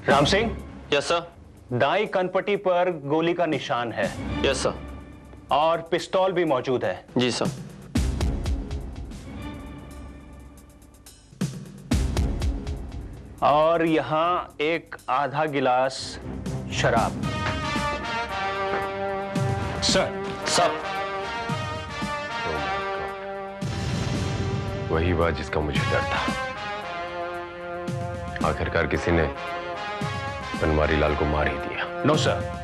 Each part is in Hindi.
राम सिंह। Yes sir. दाई कनपट्टी पर गोली का निशान है। Yes sir. और पिस्तौल भी मौजूद है। जी सर। और यहां एक आधा गिलास शराब। सर। सर। वही बात जिसका मुझे डर था। आखिरकार किसी ने बनवारी लाल को मार ही दिया। नो सर,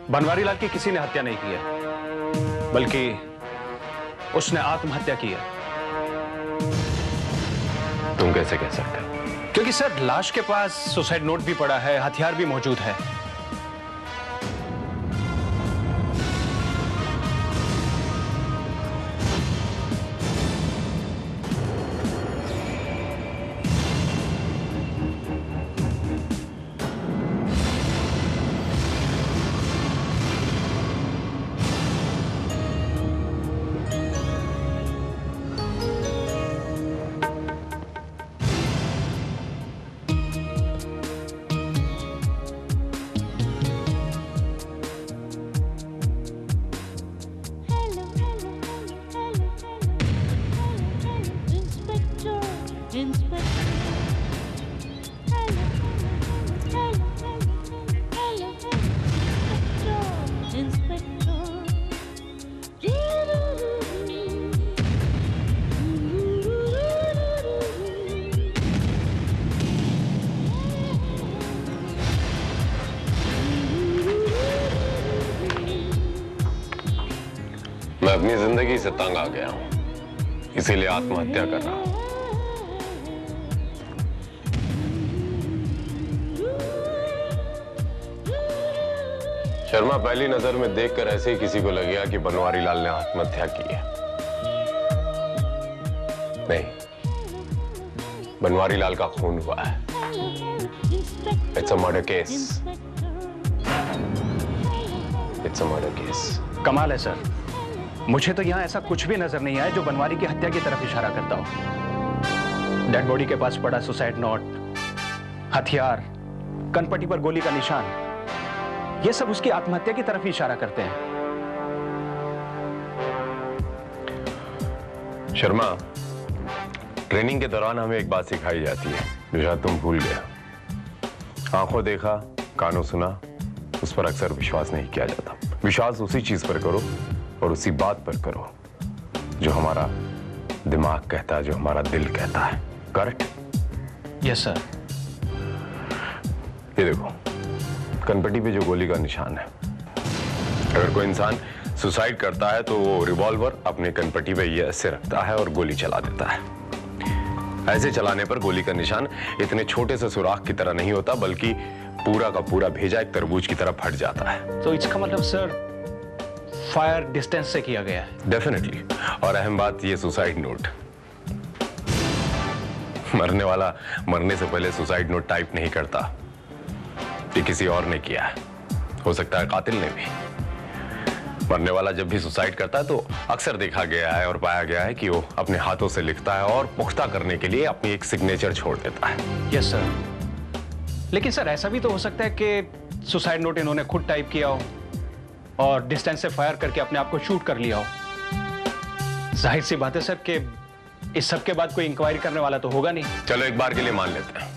बनवारी लाल की किसी ने हत्या नहीं की है, बल्कि उसने आत्महत्या की है। तुम कैसे कह सकते हो? क्योंकि सर लाश के पास सुसाइड नोट भी पड़ा है, हथियार भी मौजूद है। मैं अपनी जिंदगी से तंग आ गया हूं, इसीलिए आत्महत्या कर रहा हूं। शर्मा, पहली नजर में देखकर ऐसे ही किसी को लगेगा कि बनवारी लाल ने आत्महत्या की है। नहीं, बनवारी लाल का खून हुआ है। It's a murder case. It's a murder case. कमाल है सर, मुझे तो यहां ऐसा कुछ भी नजर नहीं आया जो बनवारी की हत्या की तरफ इशारा करता हो। डेड बॉडी के पास पड़ा सुसाइड नोट, हथियार, कनपट्टी पर गोली का निशान, ये सब उसकी आत्महत्या की तरफ ही इशारा करते हैं। शर्मा, ट्रेनिंग के दौरान हमें एक बात सिखाई जाती है जो शायद तुम भूल गए। आंखों देखा, कानों सुना, उस पर अक्सर विश्वास नहीं किया जाता। विश्वास उसी चीज पर करो और उसी बात पर करो जो हमारा दिमाग कहता है, जो हमारा दिल कहता है। करेक्ट? Yes sir. ये देखो, कनपट्टी पे जो गोली का निशान है, अगर कोई इंसान सुसाइड करता है तो वो रिवॉल्वर अपने कनपट्टी पे ये ऐसे रखता है और गोली चला देता है। ऐसे चलाने पर गोली का निशान इतने छोटे से सुराख की तरह नहीं होता, बल्कि पूरा का पूरा भेजा एक तरबूज की तरह फट जाता है। तो इसका मतलब सर फायर डिस्टेंस से किया गया है। डेफिनेटली। और अहम बात, ये सुसाइड नोट, मरने वाला मरने से पहले सुसाइड नोट टाइप नहीं करता। ये किसी और ने किया है, हो सकता है कातिल ने भी। मरने वाला जब भी सुसाइड करता है तो अक्सर देखा गया है और पाया गया है कि वो अपने हाथों से लिखता है और पुख्ता करने के लिए अपनी एक सिग्नेचर छोड़ देता है। Yes sir. लेकिन सर ऐसा भी तो हो सकता है कि सुसाइड नोट इन्होंने खुद टाइप किया हो और डिस्टेंस से फायर करके अपने आप को शूट कर लिया हो। जाहिर सी बात है सर कि इस सब के बाद कोई इंक्वायरी करने वाला तो होगा नहीं। चलो एक बार के लिए मान लेते हैं,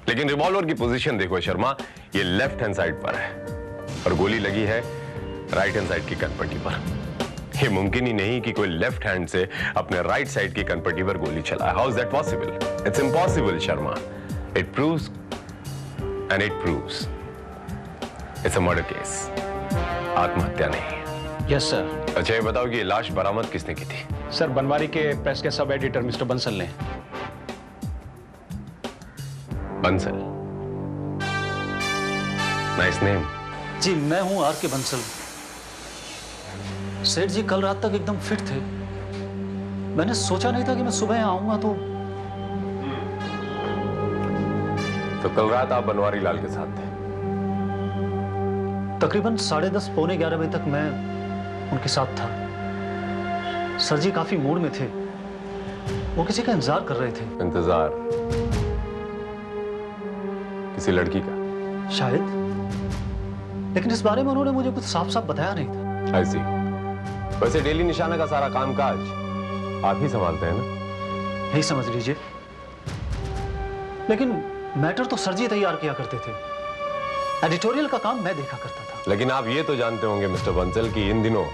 लेकिन रिवॉल्वर की पोजीशन देखो शर्मा, ये लेफ्ट हैंड साइड पर है और गोली लगी है राइट हैंड साइड की कनपट्टी पर। ये मुमकिन ही नहीं कि कोई लेफ्ट हैंड से अपने राइट साइड की कनपट्टी पर गोली चलाए। How is that possible? It's impossible Sharma. It proves and it proves it's a murder case, आत्महत्या नहीं। Yes sir. अच्छा ये बताओ कि ये लाश बरामद किसने की थी? सर बनवारी के प्रेस के सब एडिटर मिस्टर बंसल ने। बंसल? Nice name. जी मैं हूं आर के बंसल। सेठ जी कल रात तक एकदम फिट थे। मैंने सोचा नहीं था कि मैं सुबह आऊंगा तो कल रात आप बनवारी लाल के साथ थे? तकरीबन 10:30 पौने 11 बजे तक मैं उनके साथ था। सर जी काफी मूड में थे, वो किसी का इंतजार कर रहे थे। इंतजार? किसी लड़की का? शायद, लेकिन इस बारे में उन्होंने मुझे कुछ साफ साफ बताया नहीं था। I see. वैसे डेली निशाना का सारा कामकाज आप ही संभालते हैं ना? यही समझ लीजिए, लेकिन मैटर तो सर जी तैयार किया करते थे। एडिटोरियल का काम मैं देखा करता था। लेकिन आप ये तो जानते होंगे मिस्टर बंसल कि इन दिनों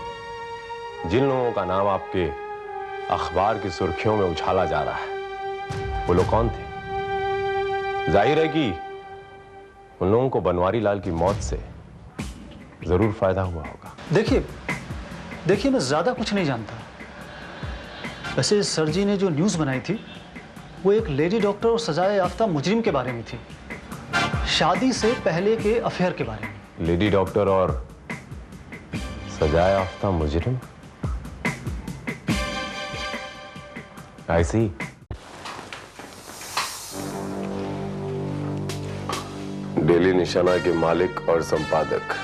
जिन लोगों का नाम आपके अखबार की सुर्खियों में उछाला जा रहा है, वो लोग कौन थे? जाहिर है कि उन लोगों को बनवारी लाल की मौत से जरूर फायदा हुआ होगा। देखिए मैं ज्यादा कुछ नहीं जानता। वैसे सर जी ने जो न्यूज़ बनाई थी वो एक लेडी डॉक्टर और सजाए याफ्ता मुजरिम के बारे में थी, शादी से पहले के अफेयर के बारे में। लेडी डॉक्टर और सजाए याफ्ता मुजरिम? आई सी। डेली निशाना के मालिक और संपादक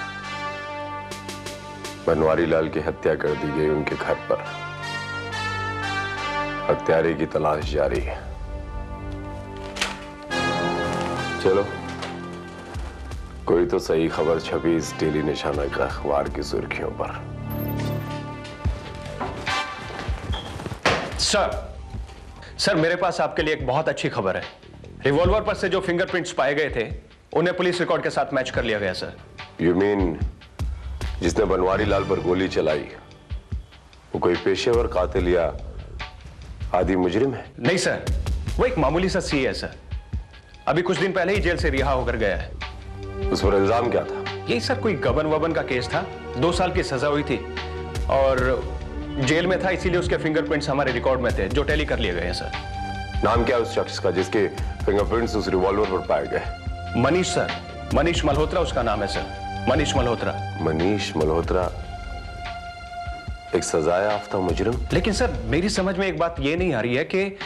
बनवारी लाल की हत्या कर दी गई उनके घर पर। हत्यारे की तलाश जारी है। चलो, कोई तो सही खबर छपी इस डेली निशाना का अखबार की सुर्खियों पर। सर मेरे पास आपके लिए एक बहुत अच्छी खबर है। रिवॉल्वर पर से जो फिंगरप्रिंट्स पाए गए थे उन्हें पुलिस रिकॉर्ड के साथ मैच कर लिया गया सर। यू मीन जिसने बनवारी लाल पर गोली चलाई वो कोई पेशेवर कातिल या आदि मुजरिम है? नहीं सर, वो एक मामूली सा सी है सर। अभी कुछ दिन पहले ही जेल से रिहा होकर गया है। उस पर इल्जाम क्या था? यही सर कोई गबन वबन का केस था। 2 साल की सजा हुई थी और जेल में था, इसीलिए उसके फिंगरप्रिंट्स हमारे रिकॉर्ड में थे जो टैली कर लिए गए हैं सर। नाम क्या है उस शख्स का जिसके फिंगरप्रिंट्स उस रिवॉल्वर पर पाए गए? मनीष सर, मनीष मल्होत्रा उसका नाम है सर। मनीष मल्होत्रा। मनीष मल्होत्रा, एक सजायाफ्ता मुजरिम? लेकिन सर मेरी समझ में एक बात ये नहीं आ रही है कि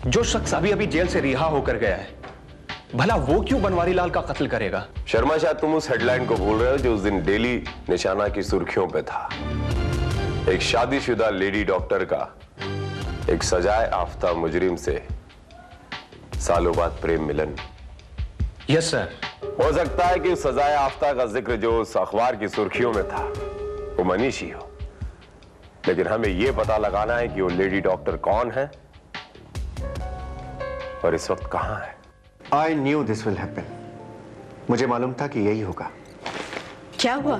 जो शख्स अभी अभी जेल से रिहा होकर गया है, भला वो क्यों बनवारी लाल का कत्ल करेगा? शर्मा, शायद तुम उस हेडलाइन को भूल रहे हो जो उस दिन डेली निशाना की सुर्खियों पे था। एक शादीशुदा लेडी डॉक्टर का एक सजाए आफ्ता मुजरिम से सालों बाद प्रेम मिलन। Yes sir. हो सकता है कि उस सजाए आफ्ता का जिक्र जो उस अखबार की सुर्खियों में था वो मनीष ही हो, लेकिन हमें यह पता लगाना है कि वो लेडी डॉक्टर कौन है और इस वक्त कहां है। I knew this will happen. मुझे मालूम था कि यही होगा। क्या हुआ?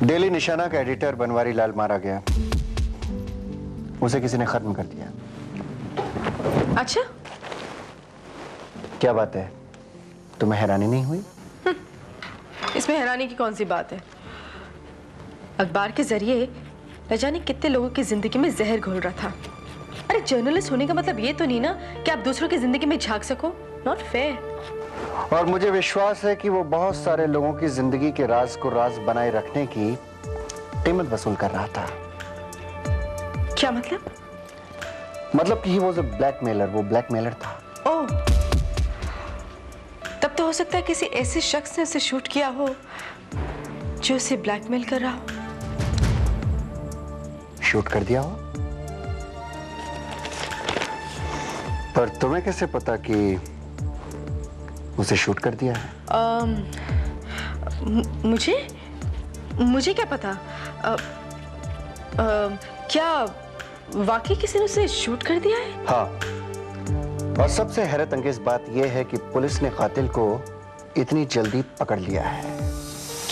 डेली निशाना का एडिटर बनवारी लाल मारा गया। उसे किसी ने खत्म कर दिया। अच्छा, क्या बात है, तुम्हें हैरानी नहीं हुई? इसमें हैरानी की कौन सी बात है? अखबार के जरिए न जाने कितने लोगों की जिंदगी में जहर घोल रहा था। अरे जर्नलिस्ट होने का मतलब ये तो नहीं ना कि आप दूसरों की जिंदगी में झांक सको। Not fair. और मुझे विश्वास है कि वो बहुत सारे लोगों की जिंदगी के राज को राज बनाए रखने की कीमत वसूल कर रहा था। क्या मतलब? मतलब कि वो ब्लैकमेलर, वो ब्लैकमेलर था। ओह, तब तो हो सकता है किसी ऐसे शख्स ने उसे शूट किया हो जो उसे ब्लैकमेल कर रहा हो। शूट कर दिया हो? पर तुम्हें कैसे पता कि उसे शूट कर दिया है? मुझे क्या पता? क्या वाकई किसी ने उसे शूट कर दिया है? हाँ, और सबसे हैरत अंगेज बात यह है कि पुलिस ने कातिल को इतनी जल्दी पकड़ लिया है।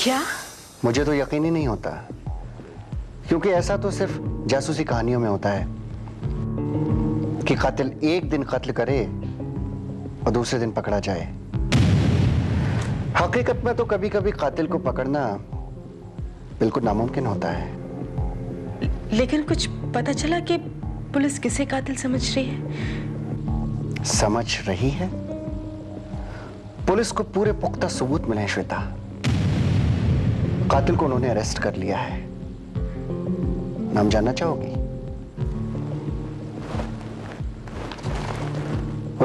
क्या? मुझे तो यकीन ही नहीं होता, क्योंकि ऐसा तो सिर्फ जासूसी कहानियों में होता है कि कातिल एक दिन कत्ल करे और दूसरे दिन पकड़ा जाए। हकीकत में तो कभी कभी कातिल को पकड़ना बिल्कुल नामुमकिन होता है। लेकिन कुछ पता चला कि पुलिस किसे कातिल समझ रही है? समझ रही है? पुलिस को पूरे पुख्ता सबूत मिले हैं श्वेता। कातिल को उन्होंने अरेस्ट कर लिया है। नाम जानना चाहोगी?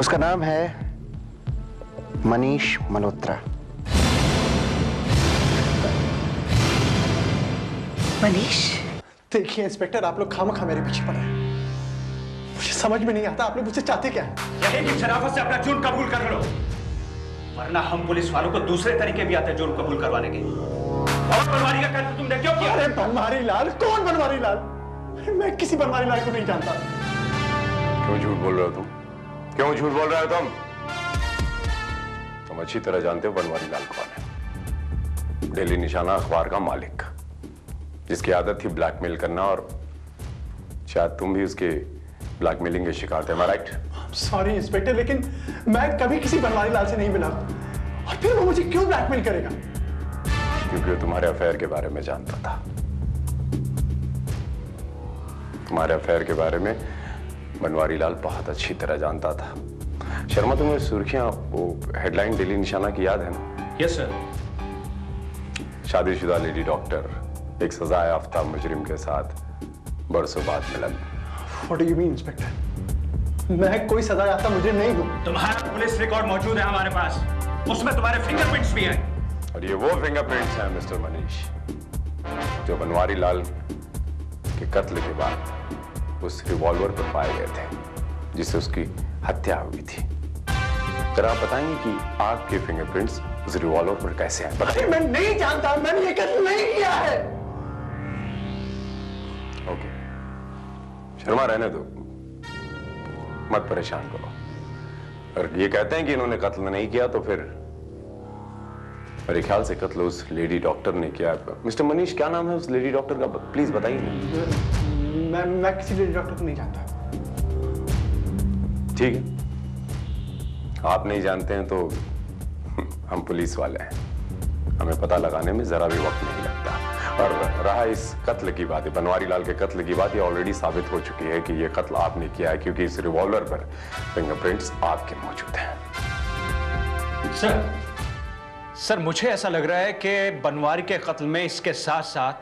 उसका नाम है मनीष मल्होत्रा। मनीष? देखिए इंस्पेक्टर, आप लोग खामखा मेरे पीछे पड़े हैं। मुझे समझ में नहीं आता आप लोग मुझसे चाहते क्या हैं? यही की शराफत से अपना जुर्म कबूल कर लो। वरना हम पुलिस वालों को दूसरे तरीके भी आते जुर्म कबूल करवाने के। और बनवारी का कत्ल तुमने क्यों किया? अरे बनवारी लाल? कौन बनवारी लाल? मैं किसी बनवारी लाल को नहीं जानता। क्यों झूठ बोल रहे हो तुम? क्यों झूठ बोल रहे हो तुम? तुम अच्छी तरह जानते हो बनवारी लाल कौन है। डेली निशाना अखबार का मालिक, जिसकी आदत थी ब्लैकमेल करना, और शायद तुम भी उसके ब्लैकमेलिंग के शिकार थे। राइट? सॉरी इंस्पेक्टर, लेकिन मैं कभी किसी बनवारी लाल से नहीं मिला। और फिर वो मुझे क्यों ब्लैकमेल करेगा? क्योंकि वो तुम्हारे अफेयर के बारे में जानता था। तुम्हारे अफेयर के बारे में बनवारी लाल बहुत अच्छी तरह जानता था। शर्मा, तुम्हें सुर्खियां, वो हेडलाइन डेली निशाना की याद है ना? Yes sir. शादीशुदा लेडी डॉक्टर एक सजा याफ्ता मुजरिम के साथ बरसों बाद मिलन। What do you mean, inspector? मैं कोई सजा याफ्ता मुजरिम नहीं हूं। तुम्हारा पुलिस रिकॉर्ड मौजूद है हमारे पास, उसमें तुम्हारे फिंगरप्रिंट्स भी हैं। और ये वो फिंगरप्रिंट्स हैं मिस्टर मनीष, जो बनवारी लाल के कत्ल के बाद उस रिवॉल्वर पर पाए गए थे जिससे उसकी हत्या हुई थी। जरा आप बताएंगे कि आपके फिंगरप्रिंट्स उस रिवॉल्वर पर कैसे आए? बताइए। मैं नहीं जानता, मैंने ये कत्ल नहीं किया है। ओके शर्मा, रहने दो, मत परेशान करो। अगर ये कहते हैं कि इन्होंने कत्ल नहीं किया तो फिर मेरे ख्याल से कत्ल उस लेडी डॉक्टर ने किया। मिस्टर मनीष, क्या नाम है उस लेडी डॉक्टर का? प्लीज बताइए। मैं किसी लेडी डॉक्टर को नहीं जानता। ठीक है, आप नहीं जानते हैं तो हम पुलिस वाले हैं, हमें पता लगाने में जरा भी वक्त नहीं लगता। और रहा इस कत्ल की बात, बनवारी लाल के कत्ल की बात, ये ऑलरेडी साबित हो चुकी है कि ये कत्ल आपने किया है, क्योंकि इस रिवॉल्वर पर फिंगरप्रिंट्स आपके मौजूद हैं। सर, मुझे ऐसा लग रहा है कि बनवारी के कत्ल में इसके साथ साथ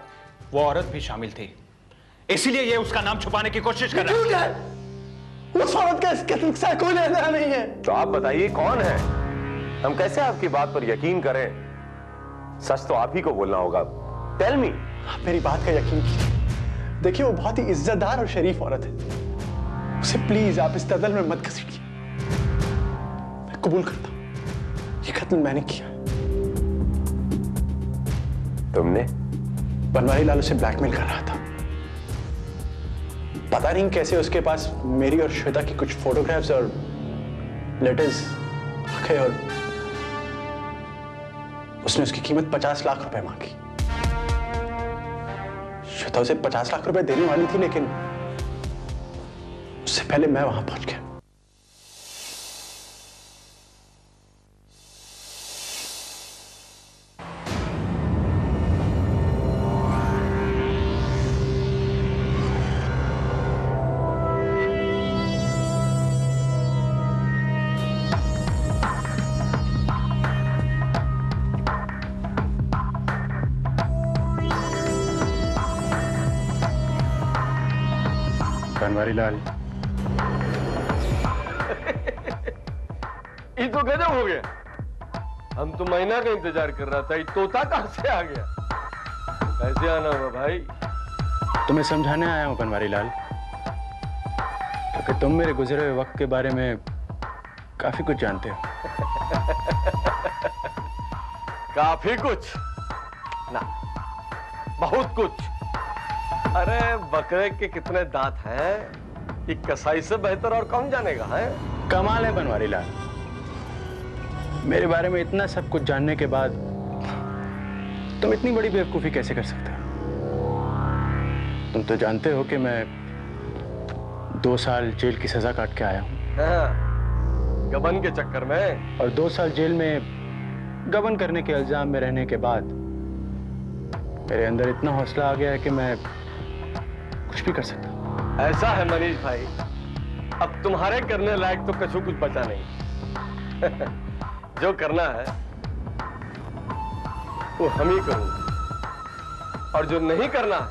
वो औरत भी शामिल थी, इसीलिए ये उसका नाम छुपाने की कोशिश कर रहा है। उस औरत का इस कत्ल से कोई लेना नहीं है। तो आप बताइए कौन है? हम कैसे आपकी बात पर यकीन करें? सच तो आप ही को बोलना होगा। Tell me. आप मेरी बात का यकीन कीजिए। देखिए, वो बहुत ही इज्जतदार और शरीफ औरत है। उसे प्लीज आप इस दलदल में मत घसीटिए। मैं कबूल करता हूं, ये कत्ल मैंने किया। तुमने? बनवारी लाल उसे ब्लैकमेल कर रहा था। पता नहीं कैसे उसके पास मेरी और श्वेता की कुछ फोटोग्राफ्स और लेटर्स आ गए और उसने उसकी कीमत 50 लाख रुपए मांगी। श्वेता उसे 50 लाख रुपए देने वाली थी, लेकिन उससे पहले मैं वहां पहुंच गया। बनवारी लाल, ये तो गजब हो गया। हम तो महीना का इंतजार कर रहा था, ये तोता कहां से आ गया? कैसे आना हुआ भाई? तुम्हें समझाने आया हूं बनवारी लाल, क्योंकि तुम मेरे गुजरे हुए वक्त के बारे में काफी कुछ जानते हो। काफी कुछ ना, बहुत कुछ। अरे बकरे के कितने दांत हैं, ये कसाई से बेहतर और कौन जानेगा है? कमाल है बनवारी लाल, मेरे बारे में इतना सब कुछ जानने के बाद तुम इतनी बड़ी बेवकूफी कैसे कर सकते हो? तुम तो जानते हो कि मैं 2 साल जेल की सजा काट के आया हूं। हाँ, गबन के चक्कर में। और 2 साल जेल में गबन करने के इल्जाम में रहने के बाद मेरे अंदर इतना हौसला आ गया है कि मैं कुछ भी कर सकता हूं। ऐसा है मनीष भाई, अब तुम्हारे करने लायक तो कछु कुछ बचा नहीं। जो करना है वो हम ही करूंगे, और जो नहीं करना है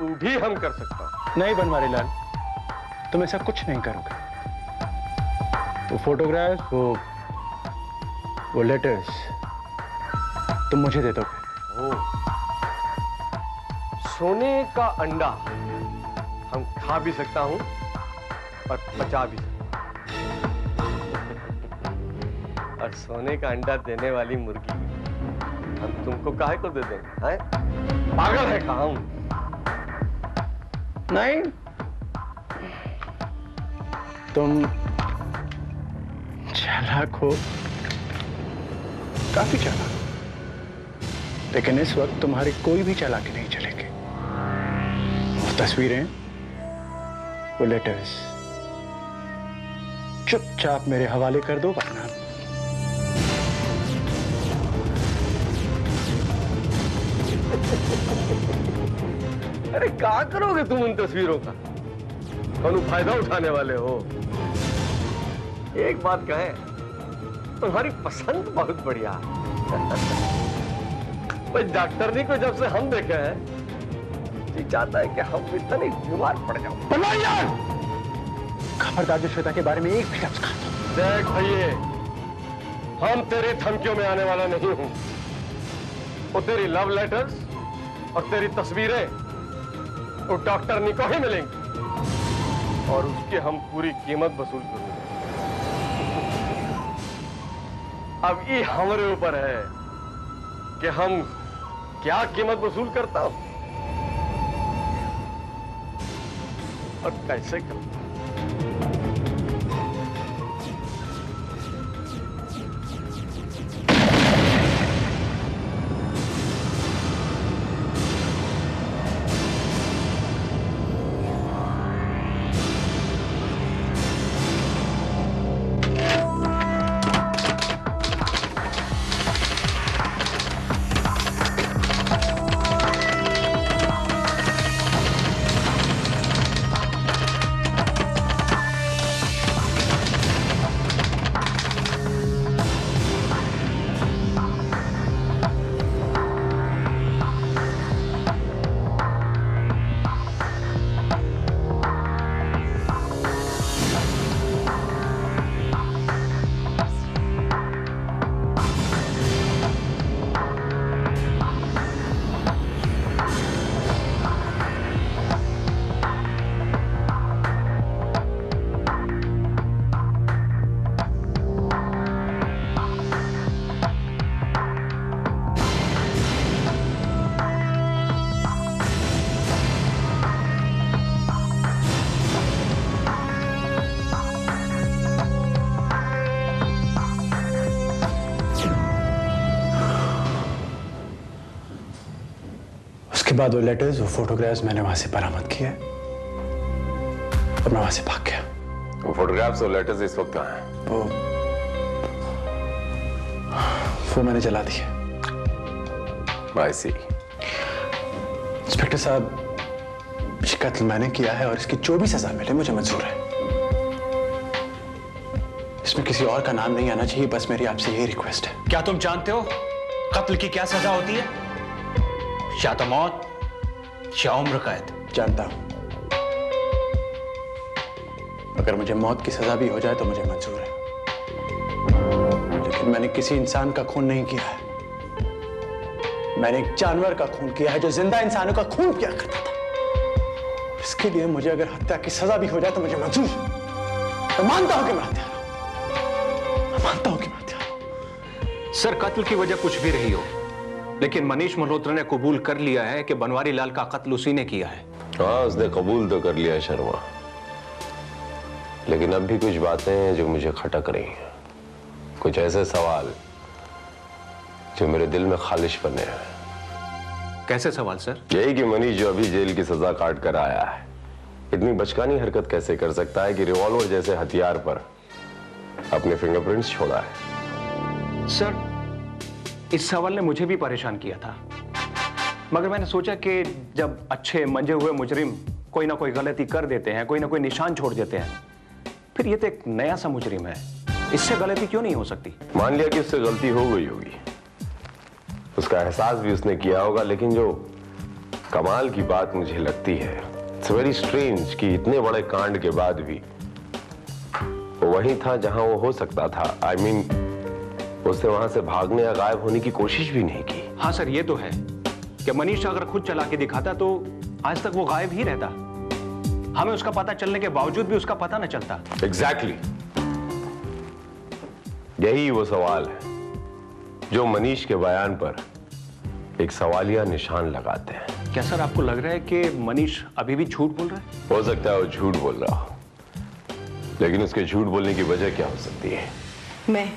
वो भी हम कर सकता हूं। नहीं बनवारी लाल, तुम ऐसा कुछ नहीं करोगे। वो फोटोग्राफ, वो लेटर्स तुम मुझे दे दोगे। सोने का अंडा हम खा भी सकता हूं और पचा भी सकता हूं। और सोने का अंडा देने वाली मुर्गी हम तुमको काहे को दे देंगे? हैं? पागल है क्या हम? नहीं, तुम चालाक हो, काफी चालाक, लेकिन इस वक्त तुम्हारी कोई भी चालाकी नहीं चलेगी। वो तस्वीरें, वो लेटर्स चुपचाप मेरे हवाले कर दो, वरना अरे क्या करोगे तुम उन तस्वीरों का? कौन फायदा उठाने वाले हो? एक बात कहें, तुम्हारी पसंद बहुत बढ़िया है। भाई डॉक्टरनी को जब से हम देखे हैं, जी चाहता है कि हम इतने बीमार पड़ जाओ। खबरदार जो श्वेता के बारे में एक भी लफ्ज कहा तो। देख भैये, हम तेरी धमकियों में आने वाला नहीं हूं। वो तेरी लव लेटर्स और तेरी तस्वीरें वो डॉक्टरनी को ही मिलेंगी और उसकी हम पूरी कीमत वसूल करेंगे। अब ये हमारे ऊपर है कि हम क्या कीमत वसूल करता हूं और कैसे करता हूं। उसके बाद वो लेटर्स, वो फोटोग्राफ्स मैंने वहां से बरामद किए और मैं वहां से भाग गया। वो फोटोग्राफ्स और लेटर्स इस वक्त कहाँ हैं? वो मैंने जला दिए। I see। इंस्पेक्टर साहब, ये कत्ल मैंने किया है और इसकी जो भी सजा मिले मुझे मंजूर है। इसमें किसी और का नाम नहीं आना चाहिए, बस मेरी आपसे यही रिक्वेस्ट है। क्या तुम जानते हो कत्ल की क्या सजा होती है? या तो मौत या उम्र कैद। जानता हूं, अगर मुझे मौत की सजा भी हो जाए तो मुझे मंजूर है, लेकिन मैंने किसी इंसान का खून नहीं किया है। मैंने एक जानवर का खून किया है जो जिंदा इंसानों का खून पिया करता था। इसके लिए मुझे अगर हत्या की सजा भी हो जाए तो मुझे मंजूर है। मैं मानता हूं कि मैं हत्यारा हूं, मैं मानता हूं कि मैं हत्यारा हूं। सर, कत्ल की वजह कुछ भी रही हो, लेकिन मनीष मल्होत्रा ने कबूल कर लिया है कि बनवारी लाल का कत्ल उसी ने किया है। हाँ, उसने कबूल तो कर लिया है शर्मा, लेकिन अब भी कुछ बातें हैं जो मुझे खटक रही हैं। कुछ ऐसे सवाल जो मेरे दिल में खालिश बने हैं। कैसे सवाल सर? यही कि मनीष जो अभी जेल की सजा काट कर आया है, इतनी बचकानी हरकत कैसे कर सकता है कि रिवॉल्वर जैसे हथियार पर अपने फिंगरप्रिंट्स छोड़ा है। सर, इस सवाल ने मुझे भी परेशान किया था, मगर मैंने सोचा कि जब अच्छे मंजे हुए मुजरिम कोई ना कोई गलती कर देते हैं, कोई ना कोई निशान छोड़ देते हैं, फिर ये तो एक नया सा मुजरिम है, इससे गलती क्यों नहीं हो सकती? मान लिया कि उससे गलती हो गई होगी, उसका एहसास भी उसने किया होगा, लेकिन जो कमाल की बात मुझे लगती है, इट्स वेरी स्ट्रेंज कि इतने बड़े कांड के बाद भी वो वहीं था जहां वो हो सकता था। आई मीन, उसने वहां से भागने या गायब होने की कोशिश भी नहीं की। हाँ सर, ये तो है कि मनीष अगर खुद चला के दिखाता तो आज तक वो गायब ही रहता, हमें उसका पता चलने के बावजूद भी उसका पता न चलता। एग्जैक्टली। यही वो सवाल है जो मनीष के बयान पर एक सवालिया निशान लगाते हैं। क्या सर आपको लग रहा है कि मनीष अभी भी झूठ बोल रहा है? हो सकता है वो झूठ बोल रहा हो, लेकिन उसके झूठ बोलने की वजह क्या हो सकती है? मैं